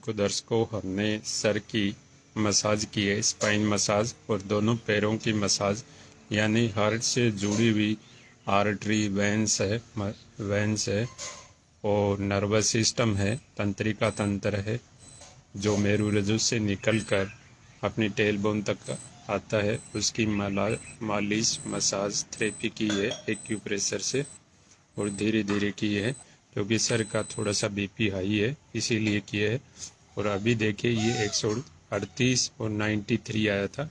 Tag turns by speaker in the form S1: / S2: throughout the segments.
S1: को दर्शकों हमने सर की मसाज की है, स्पाइन मसाज, और दोनों पैरों की मसाज, यानी हार्ट से जुड़ी हुई आर्टरी वेंस है और नर्वस सिस्टम है, तंत्रिका तंत्र है जो मेरु रज्जु से निकलकर अपनी टेलबोन तक आता है, उसकी मालिश मसाज थेरेपी की है एक्यूप्रेशर से, और धीरे धीरे की है क्योंकि सर का थोड़ा सा बीपी हाई है इसीलिए किया है। और अभी देखिए ये 138 और 93 आया था,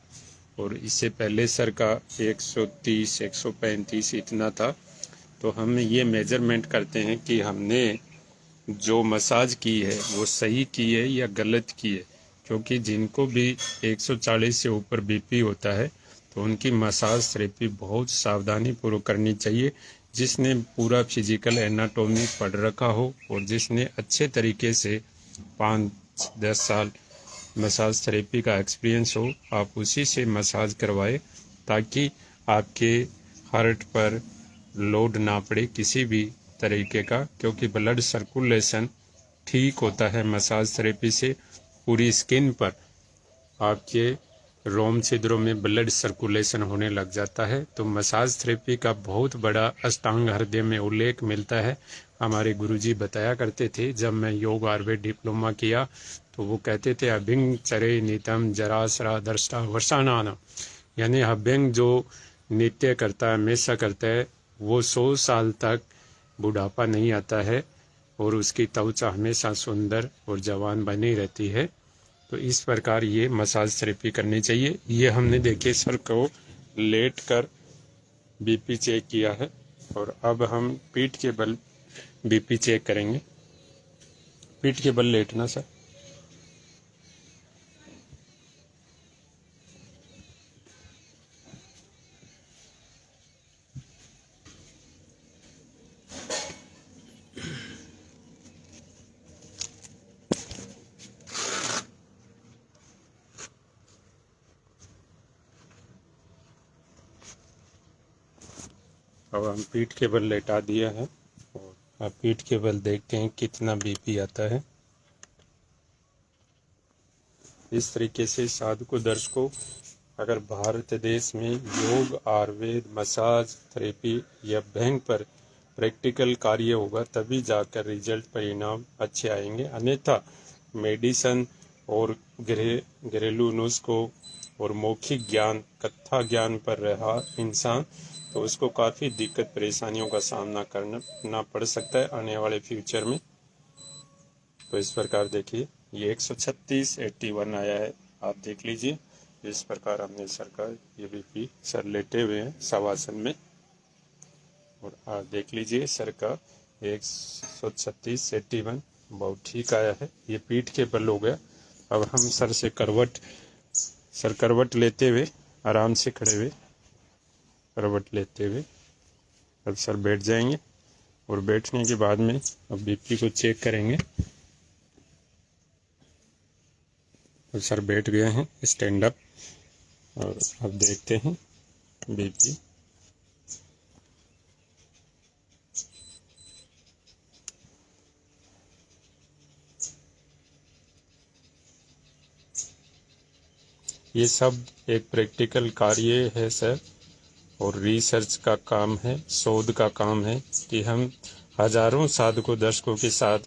S1: और इससे पहले सर का 130 135 इतना था। तो हम ये मेजरमेंट करते हैं कि हमने जो मसाज की है वो सही की है या गलत की है, क्योंकि जिनको भी 140 से ऊपर बीपी होता है तो उनकी मसाज थेरेपी बहुत सावधानी पूर्वक करनी चाहिए। जिसने पूरा फिजिकल एनाटॉमी पढ़ रखा हो और जिसने अच्छे तरीके से 5-10 साल मसाज थेरेपी का एक्सपीरियंस हो, आप उसी से मसाज करवाए ताकि आपके हार्ट पर लोड ना पड़े किसी भी तरीके का, क्योंकि ब्लड सर्कुलेशन ठीक होता है मसाज थेरेपी से। पूरी स्किन पर आपके रोम छिद्रों में ब्लड सर्कुलेशन होने लग जाता है। तो मसाज थेरेपी का बहुत बड़ा अष्टांग हृदय में उल्लेख मिलता है। हमारे गुरुजी बताया करते थे, जब मैं योग आयुर्वेद डिप्लोमा किया तो वो कहते थे अभिंग चरे नीतम जरासरा दर्शा वर्षानान, यानी अभ्यंग जो नित्य करता है, हमेशा करता है, वो 100 साल तक बुढ़ापा नहीं आता है और उसकी त्वचा हमेशा सुंदर और जवान बनी रहती है। तो इस प्रकार ये मसाज थेरेपी करनी चाहिए। ये हमने देखिए सर को लेट कर बीपी चेक किया है, और अब हम पीठ के बल बीपी चेक करेंगे। पीठ के बल लेटना सर। अब हम पीठ के बल लेटा दिया है और अब पीठ के बल देखते हैं कितना बीपी आता है। इस तरीके से साधु दर्शकों, अगर भारत देश में योग आयुर्वेद मसाज थेरेपी या बैंक पर प्रैक्टिकल कार्य होगा तभी जाकर रिजल्ट परिणाम अच्छे आएंगे। अन्यथा मेडिसन और घरेलू नुस्खों और मौखिक ज्ञान कथा ज्ञान पर रहा इंसान तो उसको काफ़ी दिक्कत परेशानियों का सामना करना पड़ सकता है आने वाले फ्यूचर में। तो इस प्रकार देखिए ये 136 81 आया है, आप देख लीजिए। इस प्रकार हमने सर का ये बीपी, सर लेटे हुए हैं शवासन में, और आप देख लीजिए सर का 136 81 बहुत ठीक आया है। ये पीठ के बल हो गया। अब हम सर करवट लेते हुए आराम से खड़े हुए करवट लेते हुए अब सर बैठ जाएंगे, और बैठने के बाद में अब बीपी को चेक करेंगे। और सर बैठ गए हैं स्टैंड अप, और अब देखते हैं बीपी। ये सब एक प्रैक्टिकल कार्य है सर, और रिसर्च का काम है, शोध का काम है कि हम हजारों साधकों दर्शकों के साथ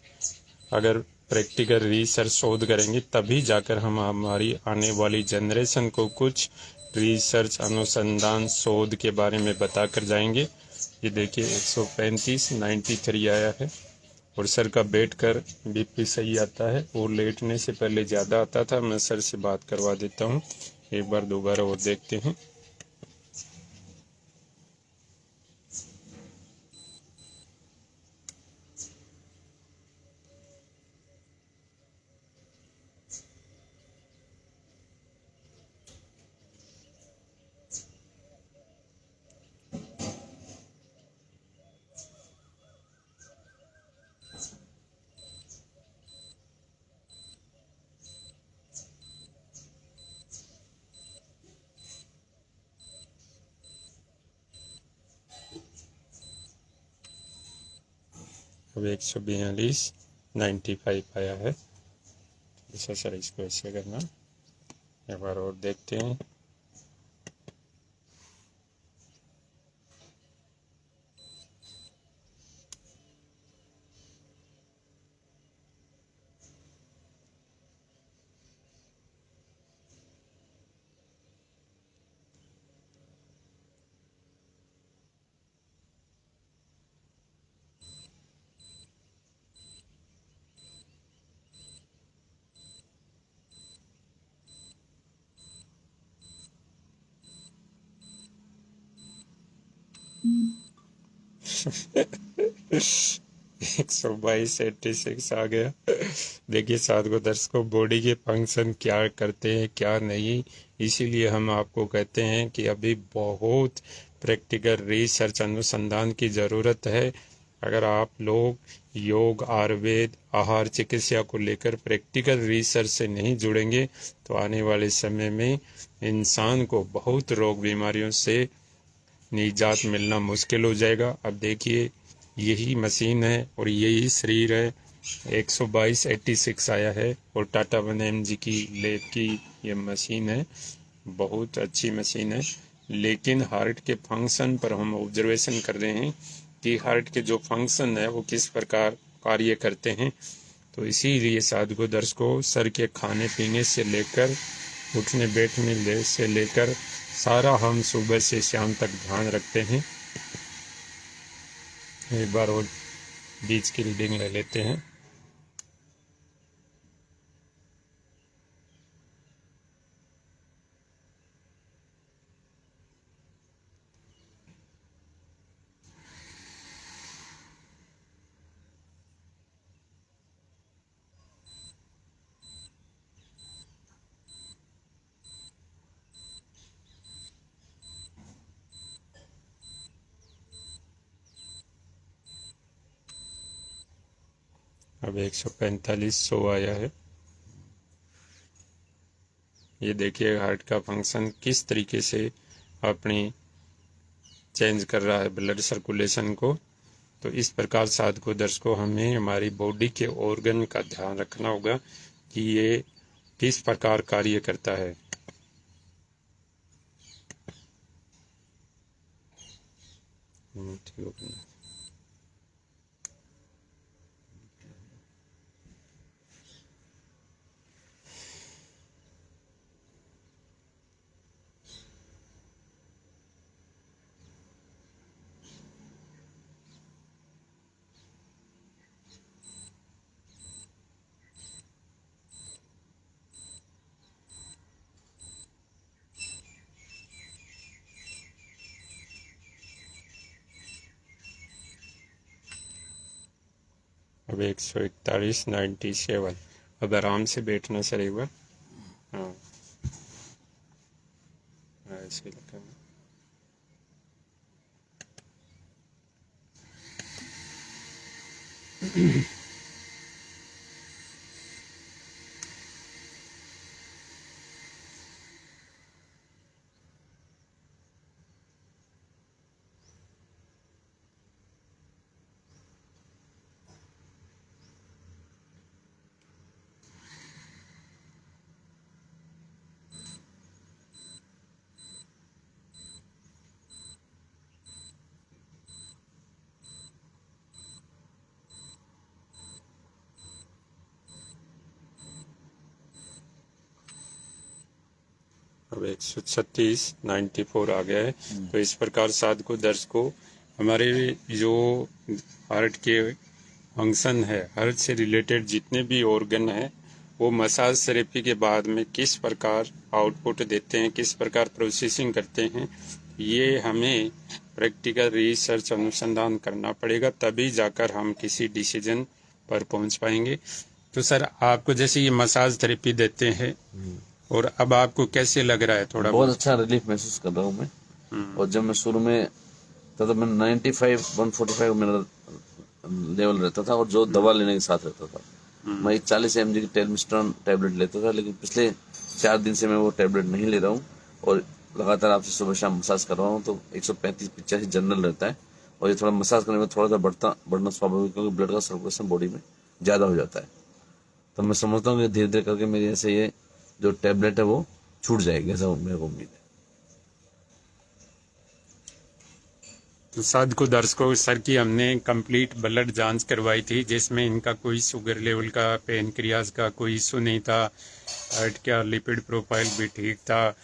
S1: अगर प्रैक्टिकल रिसर्च शोध करेंगे तभी जाकर हम हमारी आने वाली जनरेशन को कुछ रिसर्च अनुसंधान शोध के बारे में बता कर जाएंगे। ये देखिए 135 93 आया है, और सर का बैठ कर बीपी सही आता है, और लेटने से पहले ज़्यादा आता था। मैं सर से बात करवा देता हूँ, एक बार दोबारा और देखते हैं। अब 142 95 आया है। अच्छा सर, इसको ऐसे करना, एक बार और देखते हैं। एक 122/86 आ गया। देखिए साधु दर्शकों, बॉडी के फंक्शन क्या करते हैं क्या नहीं, इसीलिए हम आपको कहते हैं कि अभी बहुत प्रैक्टिकल रिसर्च अनुसंधान की ज़रूरत है। अगर आप लोग योग, आयुर्वेद, आहार चिकित्सा को लेकर प्रैक्टिकल रिसर्च से नहीं जुड़ेंगे तो आने वाले समय में इंसान को बहुत रोग बीमारियों से निजात मिलना मुश्किल हो जाएगा। अब देखिए यही मशीन है और यही शरीर है। 122/86 आया है और टाटा 1mg की लैब की ये मशीन है, बहुत अच्छी मशीन है। लेकिन हार्ट के फंक्शन पर हम ऑब्जर्वेशन कर रहे हैं कि हार्ट के जो फंक्शन है वो किस प्रकार कार्य करते हैं। तो इसीलिए साधु दर्शकों, सर के खाने पीने से लेकर उठने बैठने से लेकर सारा हम सुबह से शाम तक ध्यान रखते हैं। एक बार और बीच की रीडिंग ले लेते हैं। अब 145 आया है। ये देखिए हार्ट का फंक्शन किस तरीके से अपनी चेंज कर रहा है ब्लड सर्कुलेशन को। तो इस प्रकार साधु दर्शकों, हमें हमारी बॉडी के ऑर्गन का ध्यान रखना होगा कि ये किस प्रकार कार्य करता है। ठीक है। अब 141/97। अब आराम से बैठना सर एक बार। हाँ, ऐसे लगा। अब 136/94 आ गया है। तो इस प्रकार साधु दर्शकों, हमारे जो हार्ट के फंक्शन है, हार्ट से रिलेटेड जितने भी ऑर्गन है, वो मसाज थेरेपी के बाद में किस प्रकार आउटपुट देते हैं, किस प्रकार प्रोसेसिंग करते हैं, ये हमें प्रैक्टिकल रिसर्च अनुसंधान करना पड़ेगा, तभी जाकर हम किसी डिसीजन पर पहुंच पाएंगे। तो सर, आपको जैसे ये मसाज थेरेपी देते हैं और अब आपको कैसे लग रहा है? थोड़ा
S2: बहुत अच्छा रिलीफ महसूस कर रहा हूँ मैं। और जब मैं शुरू में तब मैं 95-145 मेरा लेवल रहता था और जो दवा लेने के साथ रहता था। मैं एक 40 mg की टेलमिस्टोन टैबलेट लेता था, लेकिन पिछले 4 दिन से मैं वो टैबलेट नहीं ले रहा हूँ और लगातार आपसे सुबह शाम मसाज कर रहा हूँ। तो 135-85 जनरल रहता है और ये थोड़ा मसाज करने में थोड़ा सा बढ़ना स्वाभाविक, क्योंकि ब्लड का सर्कुलेशन बॉडी में ज्यादा हो जाता है। तो मैं समझता हूँ कि धीरे धीरे करके मेरी ऐसे ये जो टैबलेट है वो छूट जाएगी, ऐसा मेरे को उम्मीद है।
S1: तो साधु दर्शकों, सर की हमने कंप्लीट ब्लड जांच करवाई थी, जिसमें इनका कोई शुगर लेवल का, पेनक्रियाज का कोई इशू नहीं था, हार्ट का लिपिड प्रोफाइल भी ठीक था।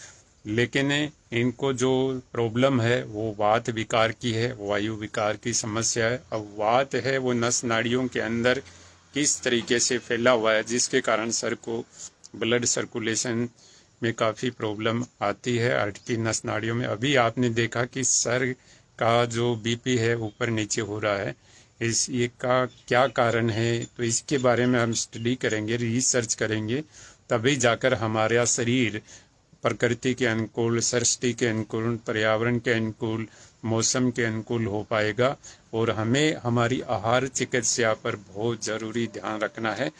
S1: लेकिन इनको जो प्रॉब्लम है वो वात विकार की है, वायु विकार की समस्या है। अब वात है वो नस नाड़ियों के अंदर किस तरीके से फैला हुआ है, जिसके कारण सर को ब्लड सर्कुलेशन में काफ़ी प्रॉब्लम आती है हार्ट की नस नाड़ियों में। अभी आपने देखा कि सर का जो बीपी है ऊपर नीचे हो रहा है, ये का क्या कारण है, तो इसके बारे में हम स्टडी करेंगे, रिसर्च करेंगे, तभी जाकर हमारा शरीर प्रकृति के अनुकूल, सृष्टि के अनुकूल, पर्यावरण के अनुकूल, मौसम के अनुकूल हो पाएगा। और हमें हमारी आहार चिकित्सा पर बहुत ज़रूरी ध्यान रखना है।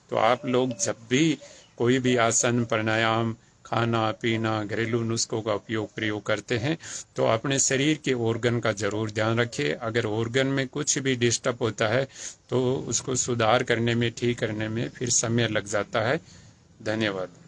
S1: तो आप लोग जब भी कोई भी आसन, प्राणायाम, खाना पीना, घरेलू नुस्खों का प्रयोग करते हैं तो अपने शरीर के ऑर्गन का जरूर ध्यान रखिए। अगर ऑर्गन में कुछ भी डिस्टर्ब होता है तो उसको सुधार करने में, ठीक करने में फिर समय लग जाता है। धन्यवाद।